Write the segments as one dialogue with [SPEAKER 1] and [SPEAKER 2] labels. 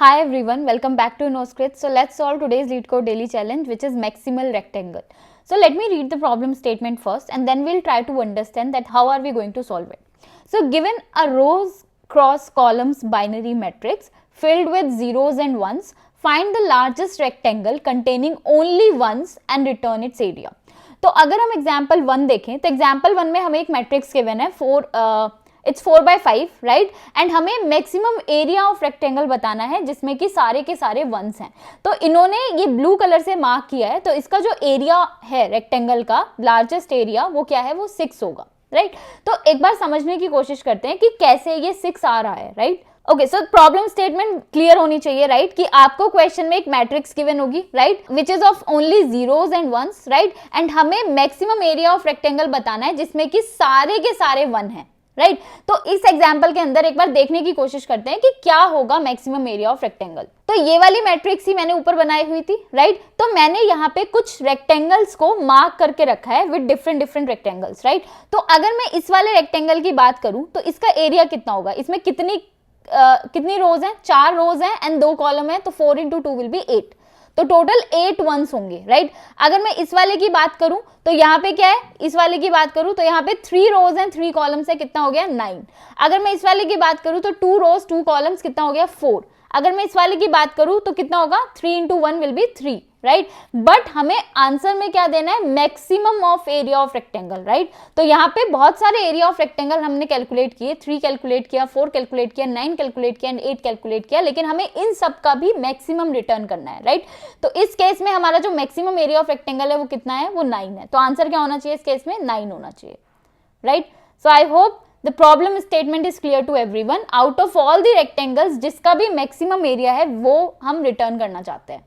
[SPEAKER 1] Hi everyone, welcome back to InnoScript. So let's solve today's LeetCode daily challenge, which is maximal rectangle. So let me read the problem statement first and then we'll try to understand that how are we going to solve it. So given a rows cross columns binary matrix filled with zeros and ones, find the largest rectangle containing only ones and return its area. तो अगर हम example 1 देखें तो example 1 में हमें एक matrix given है it's 4/5 right and हमें मैक्सिमम एरिया ऑफ रेक्टेंगल बताना है जिसमें कि सारे के सारे वंस हैं. तो इन्होंने ये ब्लू कलर से मार्क किया है, तो इसका जो एरिया है रेक्टेंगल का लार्जेस्ट एरिया वो क्या है, वो 6 होगा राइट. तो एक बार समझने की कोशिश करते हैं कि कैसे ये 6 आ रहा है right. Okay, so problem statement clear होनी चाहिए राइट कि आपको क्वेश्चन में एक मैट्रिक्स गिवन होगी right which is of only zeros and ones right and हमें मैक्सिमम एरिया ऑफ रेक्टेंगल बताना है जिसमें कि सारे के सारे वन हैं राइट. तो इस एग्जाम्पल के अंदर एक बार देखने की कोशिश करते हैं कि क्या होगा मैक्सिमम एरिया ऑफ रेक्टेंगल. तो ये वाली मैट्रिक्स ही मैंने ऊपर बनाई हुई थी राइट. तो मैंने यहाँ पे कुछ रेक्टेंगल्स को मार्क करके रखा है विद डिफरेंट रेक्टेंगल्स राइट. तो अगर मैं इस वाले रेक्टेंगल की बात करूं तो इसका एरिया कितना होगा, इसमें कितनी रोज हैं, 4 रोज हैं एंड 2 कॉलम है, तो 4 into 2 विल बी 8. तो टोटल 8 वंस होंगे राइट. अगर मैं इस वाले की बात करूं तो यहाँ पे क्या है, इस वाले की बात करूं तो यहाँ पे 3 रोज हैं 3 कॉलम्स है, कितना हो गया 9. अगर मैं इस वाले की बात करूं तो 2 रोज 2 कॉलम्स कितना हो गया 4. अगर मैं इस वाले की बात करूं तो कितना होगा 3 into 1 will be 3 right. But हमें आंसर में क्या देना है, maximum of area of rectangle right. तो यहाँ पे बहुत सारे एरिया ऑफ रेक्टेंगल हमने कैलकुलेट किए, 3 कैलकुलेट किया, 4 कैलकुलेट किया, 9 कैलकुलेट किया एंड 8 कैलकुलेट किया, लेकिन हमें इन सब का भी मैक्सिमम रिटर्न करना है राइट. तो इस केस में हमारा जो मैक्सिमम एरिया ऑफ रेक्टेंगल है वो कितना है, वो 9 है. तो आंसर क्या होना चाहिए इस केस में, 9 होना चाहिए right. So I hope the problem statement is clear to everyone. out of all the rectangles जिसका भी maximum area है वो हम return करना चाहते हैं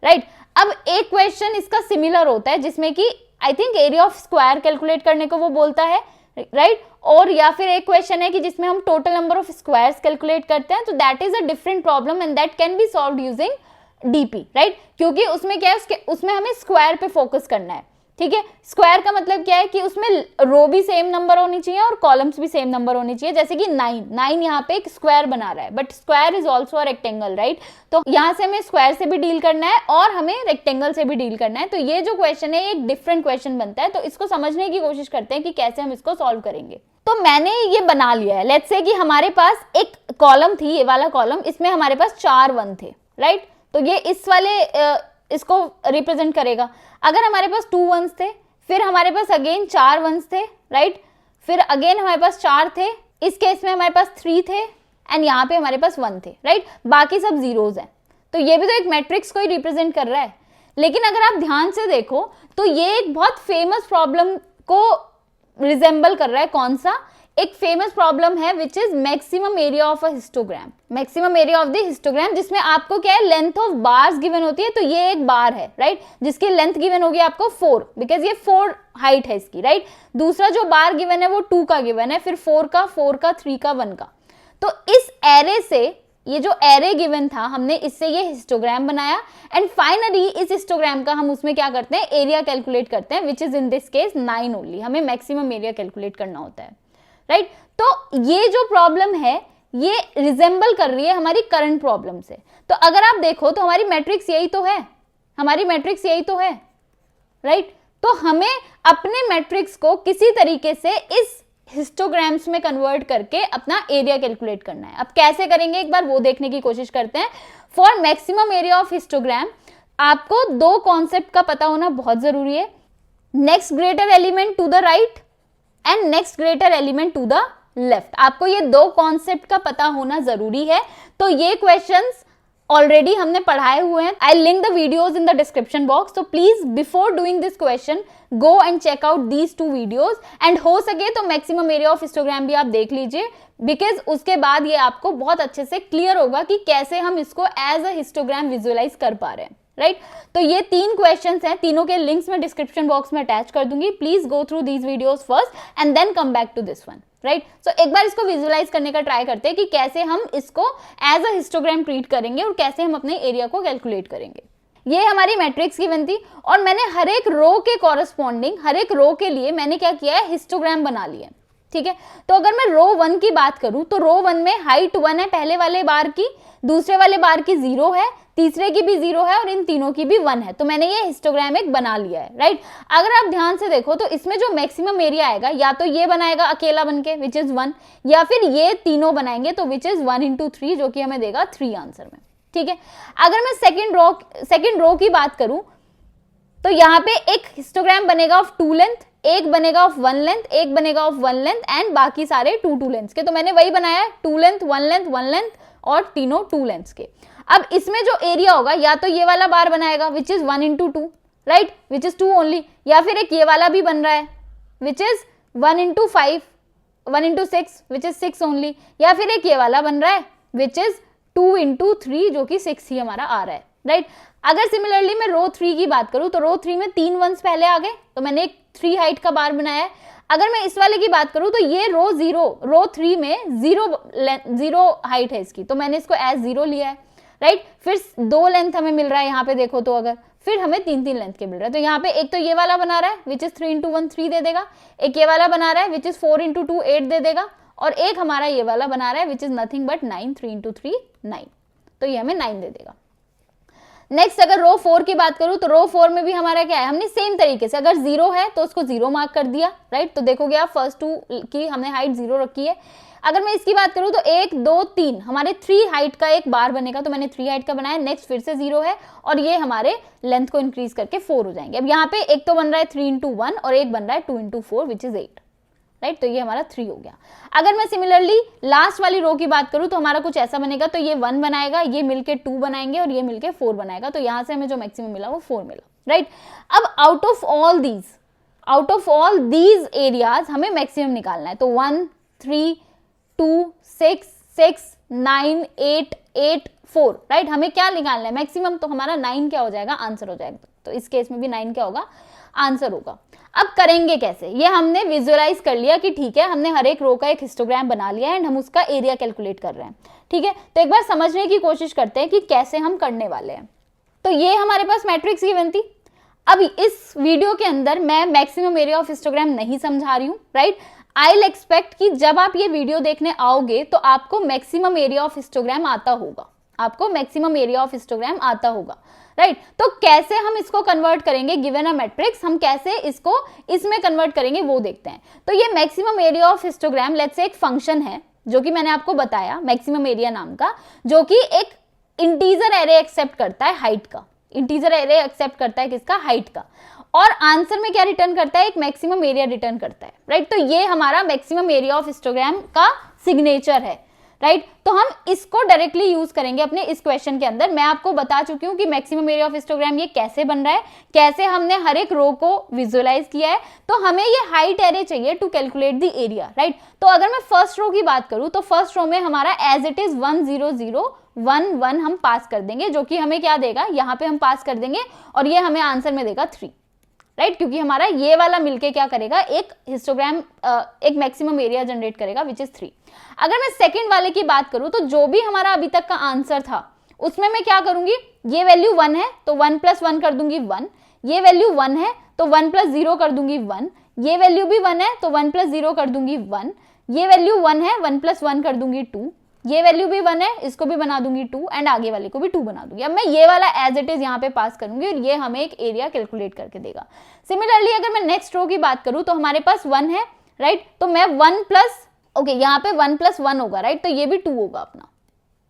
[SPEAKER 1] राइट. अब एक क्वेश्चन इसका सिमिलर होता है जिसमें कि I think area of square calculate करने को वो बोलता है राइट. और या फिर एक क्वेश्चन है कि जिसमें हम total number of squares calculate करते हैं. तो that is a different problem and that can be solved using DP right. क्योंकि उसमें क्या है, उसमें हमें स्क्वायर पे फोकस करना है ठीक है. स्क्वायर का मतलब क्या है कि उसमें रो भी सेम नंबर होनी चाहिए और कॉलम्स भी सेम नंबर होनी चाहिए. जैसे कि 9 यहाँ पे एक स्क्वायर बना रहा है but square is also a rectangle right. तो यहाँ से हमें स्क्वायर से भी डील करना है और हमें रेक्टेंगल से भी डील करना है. तो ये जो क्वेश्चन है एक डिफरेंट क्वेश्चन बनता है. तो इसको समझने की कोशिश करते हैं कि कैसे हम इसको सॉल्व करेंगे. तो मैंने ये बना लिया है. लेट्स से कि हमारे पास एक कॉलम थी, ये वाला कॉलम, इसमें हमारे पास 4 वन थे राइट. तो ये इस वाले इसको रिप्रेजेंट करेगा. अगर हमारे पास 2 वंस थे, फिर हमारे पास अगेन 4 वंस थे राइट, फिर अगेन हमारे पास 4 थे, इस केस में हमारे पास 3 थे एंड यहाँ पे हमारे पास 1 थे राइट. बाकी सब जीरोज हैं. तो ये भी तो एक मैट्रिक्स को ही रिप्रेजेंट कर रहा है. लेकिन अगर आप ध्यान से देखो तो ये एक बहुत फेमस प्रॉब्लम को रिजेंबल कर रहा है. कौन सा, एक फेमस प्रॉब्लम है which is maximum area of a histogram. Maximum area of the histogram जिसमें आपको क्या है, लेंथ ऑफ बार्स गिवन होती है. तो ये एक बार है राइट जिसकी लेंथ गिवन होगी आपको 4 बिकॉज ये 4 हाइट है इसकी राइट. दूसरा जो बार गिवन है वो 2 का गिवन है, फिर 4 का, 4 का, 3 का, 1 का. तो इस एरे से, ये जो एरे गिवन था, हमने इससे ये हिस्टोग्राम बनाया एंड फाइनली इस हिस्टोग्राम का हम उसमें क्या करते हैं, एरिया कैलकुलेट करते हैं which is in this case 9 only. हमें मैक्सिमम एरिया कैलकुलेट करना होता है राइट. तो ये जो प्रॉब्लम है ये रिजेंबल कर रही है हमारी करंट प्रॉब्लम से. तो अगर आप देखो तो हमारी मैट्रिक्स यही तो है, हमारी मैट्रिक्स यही तो है राइट. तो हमें अपने मैट्रिक्स को किसी तरीके से इस हिस्टोग्राम्स में कन्वर्ट करके अपना एरिया कैलकुलेट करना है. अब कैसे करेंगे एक बार वो देखने की कोशिश करते हैं. For maximum area of histogram आपको 2 कॉन्सेप्ट का पता होना बहुत जरूरी है. Next greater element to the right and next greater element to the left. आपको ये 2 कॉन्सेप्ट का पता होना जरूरी है. तो ये क्वेश्चंस ऑलरेडी हमने पढ़ाए हुए हैं. I link the videos in the description box. तो please before doing this question go and check out these 2 videos and हो सके तो मैक्सिमम एरिया ऑफ हिस्टोग्राम भी आप देख लीजिए बिकॉज उसके बाद ये आपको बहुत अच्छे से क्लियर होगा कि कैसे हम इसको एज अ हिस्टोग्राम विजुअलाइज कर पा रहे हैं राइट. तो ये 3 क्वेश्चंस हैं, तीनों के लिंक्स मैं डिस्क्रिप्शन बॉक्स में अटैच कर दूंगी. Please go through these videos first and then come back to this one right. So एक बार इसको विजुअलाइज करने का ट्राई करते हैं कि कैसे हम इसको एज अ हिस्टोग्राम ट्रीट करेंगे और कैसे हम अपने एरिया को कैलकुलेट करेंगे. ये हमारी मैट्रिक्स गिवन थी और मैंने हर एक रो के कॉरस्पॉन्डिंग, हर एक रो के लिए मैंने क्या किया है, हिस्टोग्राम बना लिया. ठीक है। तो अगर मैं रो 1 की बात करूं तो रो 1 में हाइट 1 है पहले वाले बार की, दूसरे वाले बार की 0 है, तीसरे की भी 0 है और इन तीनों की भी 1 है। तो मैंने ये हिस्टोग्राम एक बना लिया है, राइट। अगर आप ध्यान से देखो तो इसमें जो मैक्सिमम एरिया आएगा या तो ये बनाएगा अकेला बनके विच इज 1, या फिर ये तीनों बनाएंगे तो विच इज 1 into 3 जो कि हमें देगा 3 आंसर में, ठीक है। अगर मैं सेकेंड रो की बात करूं तो यहाँ पे एक हिस्टोग्राम बनेगा ऑफ 2 लेंथ, एक बनेगा ऑफ 1 लेंथ, एक बनेगा ऑफ 1 लेंथ एंड बाकी सारे 2 लेंथ के। तो मैंने वही बनाया है 2 लेंथ 1 लेंथ 1 लेंथ और तीनों 2 लेंथ के। अब इसमें जो एरिया होगा या तो ये वाला बार बनाएगा which is 1 into 2, right, which is 2 only, या फिर एक ये वाला भी बन रहा है which is 1 into 5 1 into 6 which is 6 only, या फिर एक ये वाला बन रहा है विच इज 2 into 3 जो कि 6 ही हमारा आ रहा है, राइट। अगर सिमिलरली मैं रो 3 की बात करूं तो रो 3 में 3 1s पहले आ गए तो मैंने एक 3 हाइट का बार बनाया है। अगर मैं इस वाले की बात करूं तो ये रो 3 में 0 हाइट है इसकी, तो मैंने इसको एज 0 लिया है, राइट। फिर 2 लेंथ हमें मिल रहा है यहाँ पे देखो तो, अगर फिर हमें 3 लेंथ के मिल रहा है तो यहाँ पे एक तो ये वाला बना रहा है विच इज 3 into 1 3 दे देगा, एक ये वाला बना रहा है विच इज 4 into 2 8 दे देगा, और एक हमारा ये वाला बना रहा है which is nothing but 9 3 into 3 9, तो ये हमें 9 दे देगा। नेक्स्ट अगर रो 4 की बात करूं तो रो 4 में भी हमारा क्या है, हमने सेम तरीके से अगर 0 है तो उसको 0 मार्क कर दिया, राइट। तो देखोगे आप फर्स्ट 2 की हमने हाइट 0 रखी है। अगर मैं इसकी बात करूं तो 1 2 3 हमारे 3 हाइट का एक बार बनेगा, तो मैंने 3 हाइट का बनाया। नेक्स्ट फिर से 0 है और ये हमारे लेंथ को इंक्रीज करके 4 हो जाएंगे। अब यहाँ पे एक तो बन रहा है 3 into 1 और एक बन रहा है 2 into 4 विच इज 8, राइट। तो ये हमारा 3 हो गया। अगर मैं सिमिलरली लास्ट वाली रो की बात करूं तो हमारा कुछ ऐसा बनेगा, तो ये 1 बनाएगा, ये मिलके 2 बनाएंगे और ये मिलके 4 बनाएगा, तो यहां से हमें जो मैक्सिमम मिला वो 4 मिला, राइट। अब out of all these areas हमें मैक्सिमम निकालना है, तो 1 3 2 6 6 9 8 8 4, राइट। हमें क्या निकालना है मैक्सिमम, तो हमारा 9 क्या हो जाएगा, आंसर हो जाएगा। तो इस केस में भी 9 क्या होगा, आंसर होगा। अब करेंगे कैसे, ये हमने विजुअलाइज कर लिया कि ठीक है हमने हर एक रो का एक हिस्टोग्राम बना लिया है एंड हम उसका एरिया कैलकुलेट कर रहे हैं, ठीक है। तो एक बार समझने की कोशिश करते हैं कि कैसे हम करने वाले हैं। तो ये हमारे पास मैट्रिक्स गिवन थी। अब इस वीडियो के अंदर मैं मैक्सिमम एरिया ऑफ हिस्टोग्राम नहीं समझा रही हूँ, राइट। आई विल एक्सपेक्ट कि जब आप ये वीडियो देखने आओगे तो आपको मैक्सिमम एरिया ऑफ हिस्टोग्राम आता होगा, राइट। तो कैसे हम इसको कन्वर्ट करेंगे, गिवन अ मैट्रिक्स हम कैसे इसको इसमें कन्वर्ट करेंगे वो देखते हैं। तो ये maximum area of histogram let's say एक फंक्शन है जो कि मैंने आपको बताया मैक्सिमम एरिया नाम का, जो कि एक इंटीजर एरे एक्सेप्ट करता है हाइट का, किसका, हाइट का, और आंसर में क्या रिटर्न करता है, एक मैक्सिमम एरिया रिटर्न करता है, राइट। तो ये हमारा मैक्सिमम एरिया ऑफ हिस्टोग्राम का सिग्नेचर है, राइट। तो हम इसको डायरेक्टली यूज करेंगे अपने इस क्वेश्चन के अंदर। मैं आपको बता चुकी हूं कि मैक्सिमम एरिया ऑफ हिस्टोग्राम ये कैसे बन रहा है, कैसे हमने हर एक रो को विजुअलाइज किया है। तो हमें ये हाइट एरे चाहिए to calculate the area, right. तो अगर मैं फर्स्ट रो की बात करूं तो फर्स्ट रो में हमारा एज इट इज 1 0 0 1 1 हम पास कर देंगे, जो कि हमें क्या देगा, यहाँ पे हम पास कर देंगे और ये हमें आंसर में देगा 3, राइट। क्योंकि हमारा ये वाला मिलके क्या करेगा, एक हिस्टोग्राम एक मैक्सिमम एरिया जनरेट करेगा विच इज 3। अगर मैं सेकंड वाले की बात करूं तो जो भी हमारा अभी तक का आंसर था उसमें मैं क्या करूंगी, ये वैल्यू 1 है तो 1 + 1 कर दूंगी 1, ये वैल्यू 1 है तो 1 + 0 कर दूंगी 1, ये वैल्यू भी 1 है तो 1 + 0 कर दूंगी 1, ये वैल्यू 1 है 1 + 1 कर दूंगी 2, ये वैल्यू भी 1 है इसको भी बना दूंगी 2 एंड आगे वाले को भी 2 बना दूंगी। अब मैं ये वाला एज इट इज यहाँ पे पास करूंगी और ये हमें एक एरिया कैलकुलेट करके देगा। सिमिलरली अगर मैं नेक्स्ट रो की बात करूं तो हमारे पास 1 है, राइट। तो मैं 1 + यहाँ पे 1 + 1 होगा, राइट। तो ये भी 2 होगा अपना,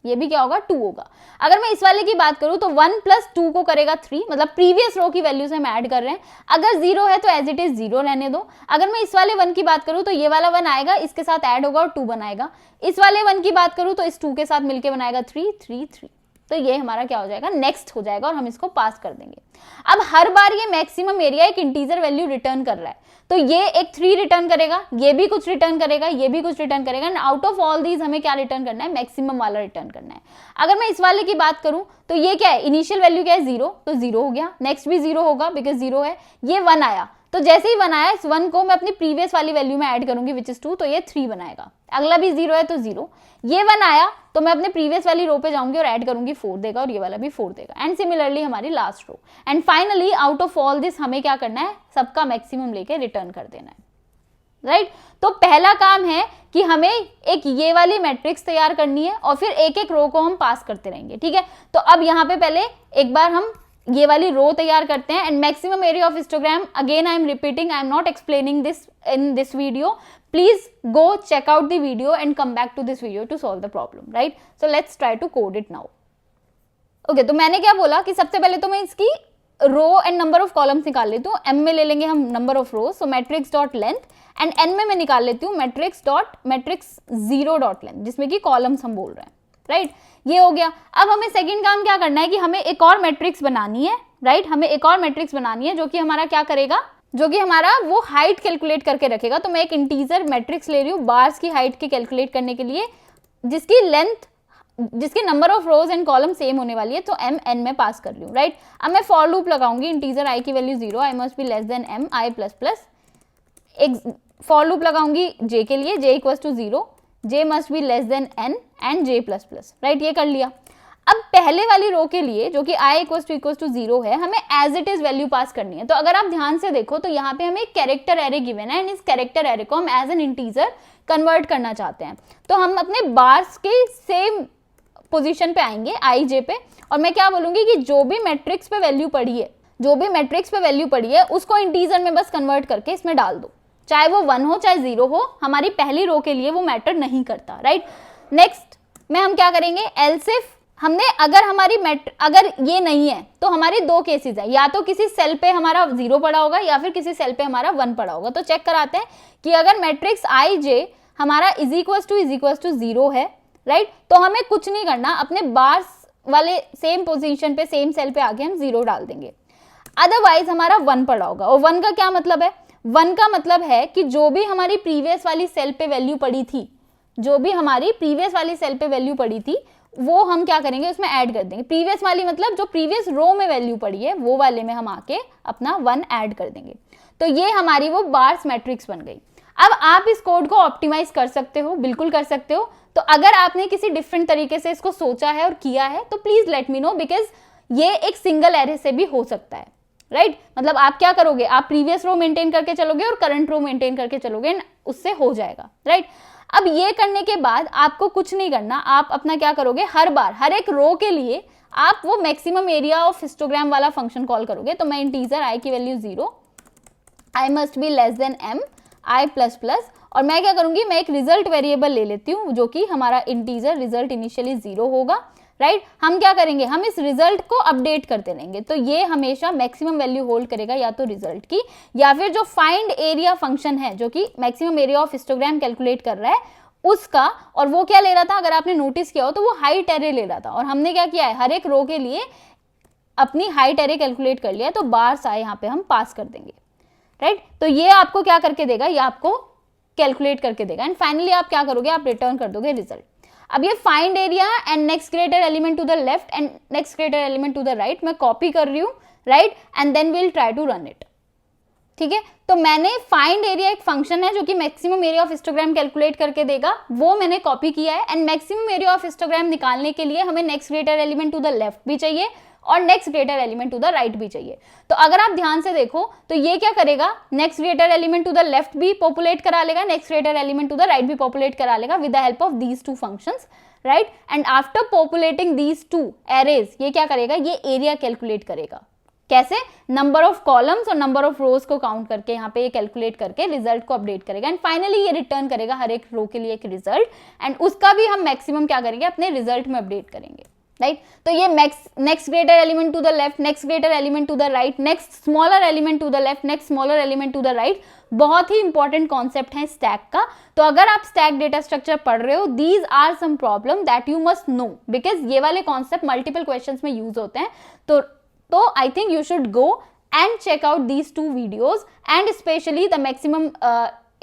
[SPEAKER 1] ये भी क्या होगा, 2 होगा। अगर मैं इस वाले की बात करूं तो 1 + 2 को करेगा 3, मतलब प्रीवियस रो की वैल्यू से हम ऐड कर रहे हैं। अगर 0 है तो एज इट इज 0 रहने दो। अगर मैं इस वाले 1 की बात करूं तो ये वाला 1 आएगा, इसके साथ ऐड होगा और 2 बनाएगा। इस वाले 1 की बात करूं तो इस 2 के साथ मिलकर बनाएगा 3 3 3। तो ये हमारा क्या हो जाएगा, नेक्स्ट हो जाएगा और हम इसको पास कर देंगे। अब हर बार ये मैक्सिमम एरिया एक इंटीजर वैल्यू रिटर्न कर रहा है, तो ये एक 3 रिटर्न करेगा, ये भी कुछ रिटर्न करेगा, ये भी कुछ रिटर्न करेगा and out of all these हमें क्या रिटर्न करना है, मैक्सिमम वाला रिटर्न करना है। अगर मैं इस वाले की बात करूं तो ये क्या है, इनिशियल वैल्यू क्या है 0, तो 0 हो गया, नेक्स्ट भी 0 होगा बिकॉज 0 है। ये 1 आया तो जैसे ही 1 आया इस 1 को मैं अपनी प्रीवियस वाली वैल्यू में ऐड करूंगी विच इज 2, तो ये 3 बनाएगा। अगला भी 0 है तो 0, ये 1 आया तो मैं अपने प्रीवियस वाली रो पे जाऊंगी और ऐड करूंगी 4 देगा और ये वाला भी 4 देगा एंड सिमिलरली हमारी last row and finally out of all this हमें क्या करना है, सबका मैक्सिमम लेके रिटर्न कर देना है। राइट। तो पहला काम है कि हमें एक ये वाली मैट्रिक्स तैयार करनी है और फिर एक एक रो को हम पास करते रहेंगे, ठीक है। तो अब यहाँ पे पहले एक बार हम ये वाली रो तैयार करते हैं and maximum area of histogram, again I'm repeating, I'm not explaining this in this video, please go check out the video and come back to this video to solve the problem, right. So let's try to code it now. Okay, तो मैंने क्या बोला कि सबसे पहले तो मैं इसकी row and number of columns निकाल लेती हूँ। एम में ले लेंगे हम number of rows, so matrix dot length, and N में मैं निकाल लेती हूँ मैट्रिक्स जीरो डॉट लेंथ, जिसमें कि कॉलम्स हम बोल रहे हैं, राइट। ये हो गया। अब हमें सेकंड काम क्या करना है कि हमें एक और मैट्रिक्स बनानी है, राइट। हमें एक और मैट्रिक्स बनानी है जो कि हमारा क्या करेगा, जो कि हमारा वो हाइट कैलकुलेट करके रखेगा। तो मैं एक इंटीजर मैट्रिक्स ले रही हूँ बार्स की हाइट की कैलकुलेट करने के लिए, जिसकी लेंथ, जिसके number of rose and column same होने वाली है। तो एम एन में पास कर रही हूँ, राइट। अब मैं फॉर लूप लगाऊंगी, इंटीजर आई की value 0, I must be less than M I plus plus. एक फॉर लूप लगाऊंगी जे के लिए, J equal to 0, J must be less than N and J plus plus, right. ये कर लिया। अब पहले वाली रो के लिए जो कि आई इक्वल टू 0 है, हमें as it is value pass करनी है। तो अगर आप ध्यान से देखो तो यहाँ पे हमें एक कैरेक्टर एरे गिवन है एंड इस कैरेक्टर एरे को हम एज एन इंटीजर कन्वर्ट करना चाहते हैं। तो हम अपने बार्स के सेम पोजीशन पे आएंगे आई जे पे, और मैं क्या बोलूंगी कि जो भी मैट्रिक्स पे वैल्यू पड़ी है, जो भी मैट्रिक्स पे वैल्यू पड़ी है उसको इंटीजर में बस कन्वर्ट करके इसमें डाल दो, चाहे वो 1 हो चाहे 0 हो, हमारी पहली रो के लिए वो मैटर नहीं करता, राइट। नेक्स्ट में हम क्या करेंगे, एल्स इफ हमने अगर ये नहीं है तो हमारी दो केसेस है, या तो किसी सेल पे हमारा 0 पड़ा होगा या फिर किसी सेल पे हमारा 1 पड़ा होगा। तो चेक कराते हैं कि अगर मैट्रिक्स आई जे हमारा इज इक्वल टू 0 है, राइट, तो हमें कुछ नहीं करना, अपने बार्स वाले सेम पोजीशन पे सेम सेल पे आके हम 0 डाल देंगे। अदरवाइज हमारा 1 पड़ा होगा, और 1 का क्या मतलब है, 1 का मतलब है कि जो भी हमारी प्रीवियस वाली सेल पे वैल्यू पड़ी थी, जो भी हमारी प्रीवियस वाली सेल पे वैल्यू पड़ी थी वो हम क्या करेंगे, उसमें ऐड कर देंगे। प्रीवियस वाली मतलब जो प्रीवियस रो में वैल्यू पड़ी है वो वाले में हम आके अपना 1 ऐड कर देंगे। तो ये हमारी वो बार्स मैट्रिक्स बन गई। अब आप इस कोड को ऑप्टिमाइज कर सकते हो, बिल्कुल कर सकते हो। तो अगर आपने किसी डिफरेंट तरीके से इसको सोचा है और किया है तो please let me know, because ये एक सिंगल एरे से भी हो सकता है, राइट। मतलब आप क्या करोगे, आप प्रीवियस रो मेंटेन करके चलोगे और करंट रो मेंटेन करके चलोगे, उससे हो जाएगा, राइट। अब ये करने के बाद आपको कुछ नहीं करना, आप अपना क्या करोगे, हर बार हर एक रो के लिए आप वो मैक्सिमम एरिया ऑफ हिस्टोग्राम वाला फंक्शन कॉल करोगे। तो मैं इंटीजर आई की value 0, I must be less than M I plus plus, और मैं क्या करूंगी, मैं एक रिजल्ट वेरिएबल ले लेती हूँ जो कि हमारा इंटीजर रिजल्ट इनिशियली 0 होगा, राइट। हम क्या करेंगे, हम इस रिजल्ट को अपडेट करते रहेंगे। तो ये हमेशा मैक्सिमम वैल्यू होल्ड करेगा, या तो रिजल्ट की, या फिर जो फाइंड एरिया फंक्शन है जो कि maximum area of histogram calculate कर रहा है उसका। और वो क्या ले रहा था, अगर आपने नोटिस किया हो तो वो हाइट एरे ले रहा था, और हमने क्या किया है, हर एक रो के लिए अपनी हाइट एरे कैलकुलेट कर लिया। तो बार्स आए यहाँ पे हम पास कर देंगे, राइट। तो ये आपको क्या करके देगा, ये आपको कैलकुलेट करके देगा, एंड फाइनली आप क्या करोगे, आप रिटर्न कर दोगे रिजल्ट। अब ये find area and next greater element to the left and next greater element to the right मैं कॉपी कर रही हूँ, right, and then will try to run it, ठीक है। तो मैंने फाइंड एरिया एक फंक्शन है जो कि maximum area of histogram calculate करके देगा, वो मैंने कॉपी किया है। And maximum area of histogram निकालने के लिए हमें next greater element to the left भी चाहिए और next greater element to the right भी चाहिए। तो अगर आप ध्यान से देखो तो ये क्या करेगा, next greater element to the left भी पॉपुलेट करा लेगा, next greater element to the right भी पॉपुलेट करा लेगा with the help of these two functions, right. And after populating these two arrays ये क्या करेगा, ये एरिया कैलकुलेट करेगा। कैसे, नंबर ऑफ कॉलम्स और नंबर ऑफ रोज को काउंट करके यहाँ पे ये कैलकुलेट करके रिजल्ट को अपडेट करेगा, एंड फाइनली ये रिटर्न करेगा हर एक रो के लिए एक रिजल्ट, एंड उसका भी हम मैक्सिमम क्या करेंगे, अपने रिजल्ट में अपडेट करेंगे, राइट। तो ये next greater element to the left, next greater element to the right, next smaller element to the left, next smaller element to the right, बहुत ही इंपॉर्टेंट कॉन्सेप्ट है स्टैक का। तो अगर आप स्टैक डेटा स्ट्रक्चर पढ़ रहे हो, these are some problem that you must know, because ये वाले कॉन्सेप्ट मल्टीपल क्वेश्चंस में यूज होते हैं। तो I think you should go and check out these two videos and especially the maximum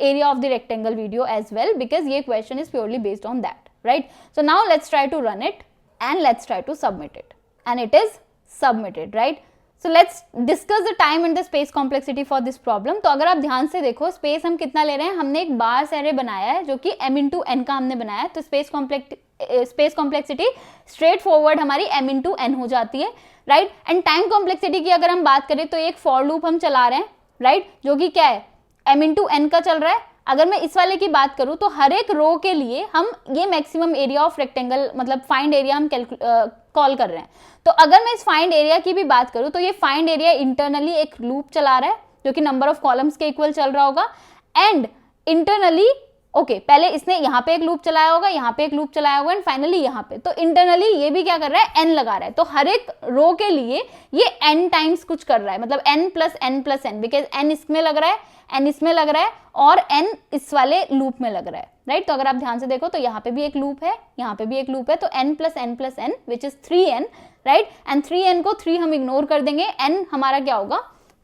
[SPEAKER 1] area of the rectangle video as well, because ये question is purely based on that, right? So now let's try to run it and let's try to submit it, and it is submitted, right? So let's discuss the time and the space complexity for this problem. तो अगर आप ध्यान से देखो space हम कितना ले रहे हैं, हमने एक बार्स एरे बनाया है जो कि m into n का हमने बनाया है। तो स्पेस कॉम्प्लेक्सिटी स्ट्रेट फॉरवर्ड हमारी m into n हो जाती है, राइट। एंड टाइम कॉम्प्लेक्सिटी की अगर हम बात करें तो एक फॉर लूप हम चला रहे हैं, राइट, जो कि क्या है, m into n का चल रहा है। अगर मैं इस वाले की बात करूं तो हर एक रो के लिए हम ये मैक्सिमम एरिया ऑफ रेक्टेंगल मतलब फाइंड एरिया हम कॉल कर रहे हैं। तो अगर मैं इस फाइंड एरिया की भी बात करूं तो ये फाइंड एरिया इंटरनली एक लूप चला रहा है जो कि नंबर ऑफ कॉलम्स के इक्वल चल रहा होगा, एंड इंटरनली पहले इसने यहाँ पे एक लूप चलाया होगा, यहाँ पे एक लूप चलाया होगा, एंड फाइनली यहाँ पे, तो इंटरनली ये भी क्या कर रहा है, n लगा रहा है। तो हर एक रो के लिए ये n टाइम्स कुछ कर रहा है, मतलब n plus n plus n, because n इसमें लग रहा है, n इसमें लग रहा है और n इस वाले लूप में लग रहा है, राइट। तो अगर आप ध्यान से देखो तो यहाँ पे भी एक लूप है, यहाँ पे भी एक लूप है, तो n plus n which is 3n, right. And 3n को 3 हम इग्नोर कर देंगे, n हमारा क्या होगा,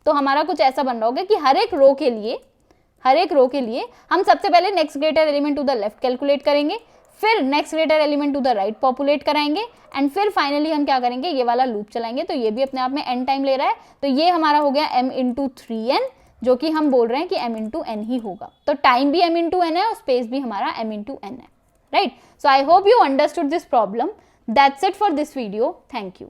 [SPEAKER 1] तो हमारा कुछ ऐसा बन रहा होगा कि हर एक रो के लिए हम सबसे पहले next greater element to the left calculate करेंगे, फिर next greater element to the right populate कराएंगे, एंड फिर फाइनली हम क्या करेंगे, ये वाला लूप चलाएंगे। तो ये भी अपने आप में n टाइम ले रहा है, तो ये हमारा हो गया m इंटू 3n, जो कि हम बोल रहे हैं कि m इंटू n ही होगा। तो टाइम भी m इंटू n है और स्पेस भी हमारा m इंटू n है, right. So I hope you understood this problem. That's it for this video. Thank you.